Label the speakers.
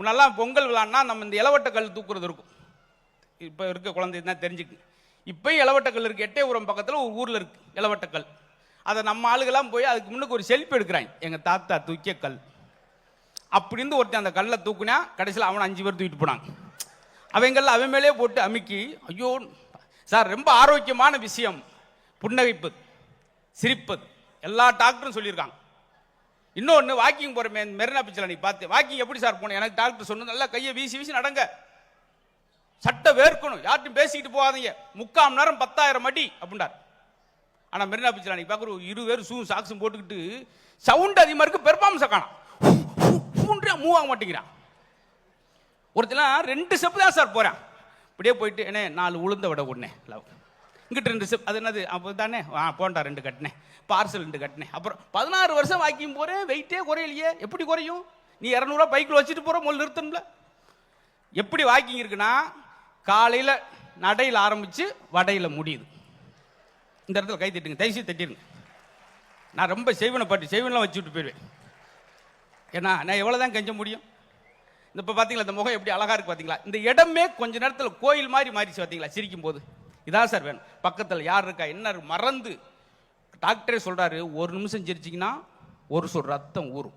Speaker 1: முன்னெல்லாம் பொங்கல் விழான்னா நம்ம இந்த இளவட்ட கல் தூக்குறது இருக்கும். இப்போ இருக்க குழந்தை தான் தெரிஞ்சுக்கு. இப்போயும் இளவட்ட கல் இருக்குது. எட்டயபுரம் பக்கத்தில் ஒரு ஊரில் இருக்குது இளவட்ட கல். அதை நம்ம ஆளுகெல்லாம் போய் அதுக்கு முன்னுக்கு ஒரு செல்ஃபி எடுக்கிறாங்க. எங்கள் தாத்தா தூக்கிய கல் அப்படின்னு ஒருத்தன் அந்த கல்லை தூக்குனா கடைசியில் அவனை 5 பேர் தூக்கிட்டு போனாங்க. அவங்கள்ல அவன் மேலே போட்டு அமுக்கி, ஐயோ சார் ரொம்ப ஆரோக்கியமான விஷயம் புன்னகைப்பது, சிரிப்பது, எல்லா டாக்டரும் சொல்லியிருக்காங்க. இன்னொன்று, வாக்கிங் போகிறமே மெரினா பீச்சில் நீ பார்த்து வாக்கிங் எப்படி சார் போனேன்? எனக்கு டாக்டர் சொன்னது நல்லா கையை வீசி வீசி நடங்க, சட்டை வேர்க்கணும், யார்ட்டும் பேசிக்கிட்டு போகாதீங்க, 3/4 மணி நேரம் 10,000 அடி அப்படின்றார். ஆனால் மெரினா பீச்சில் நீ பார்க்குற 20 பேர் ஷூ சாக்ஸும் போட்டுக்கிட்டு சவுண்ட் அதிகமாக இருக்கு, பெர்ஃபார்மன்ஸை காணும், மூவ் ஆக மாட்டேங்கிறான். ஒருத்தலாம் 2 ஸ்டெப் தான் சார் போகிறேன். இப்படியே போயிட்டு என்ன 4 உளுந்த விட ஒண்ணே லவ் இங்கிட்ட 2 ஸ்டெப், அது என்னது அப்போ தானே போண்டா 2 கட்டினேன், பார்சல் 2 கட்டினேன். அப்புறம் 16 வருஷம் வாக்கிங் போகிறேன், வெயிட்டே குறையிலையே, எப்படி குறையும்? நீ 200 பைக்கில் வச்சுட்டு போகிற முதல் நிறுத்தணும்ல. எப்படி வாக்கிங் இருக்குன்னா, காலையில் நடையில் ஆரம்பித்து வடையில் முடியுது. இந்த இடத்துல கை தட்டுங்க, தயவுசெய்து தட்டிடுங்க. நான் ரொம்ப செய்வனை பாட்டு செய்வனெலாம் வச்சு விட்டு போயிடுவேன். ஏன்னா நான் எவ்வளோ தான் கெஞ்ச முடியும்? இப்போ பார்த்தீங்களா இந்த முகம் எப்படி அழகாக இருக்குது பார்த்தீங்களா? இந்த இடமே கொஞ்ச நேரத்தில் கோயில் மாதிரி மாறிச்சு பார்த்தீங்களா சிரிக்கும் போது. இதான் சார் வேணும். பக்கத்தில் யார் இருக்கா என்ன மறந்து டாக்டரே சொல்கிறாரு, 1 நிமிஷம் சிரிச்சிங்கன்னா 1 சொல் ரத்தம் ஊறும்.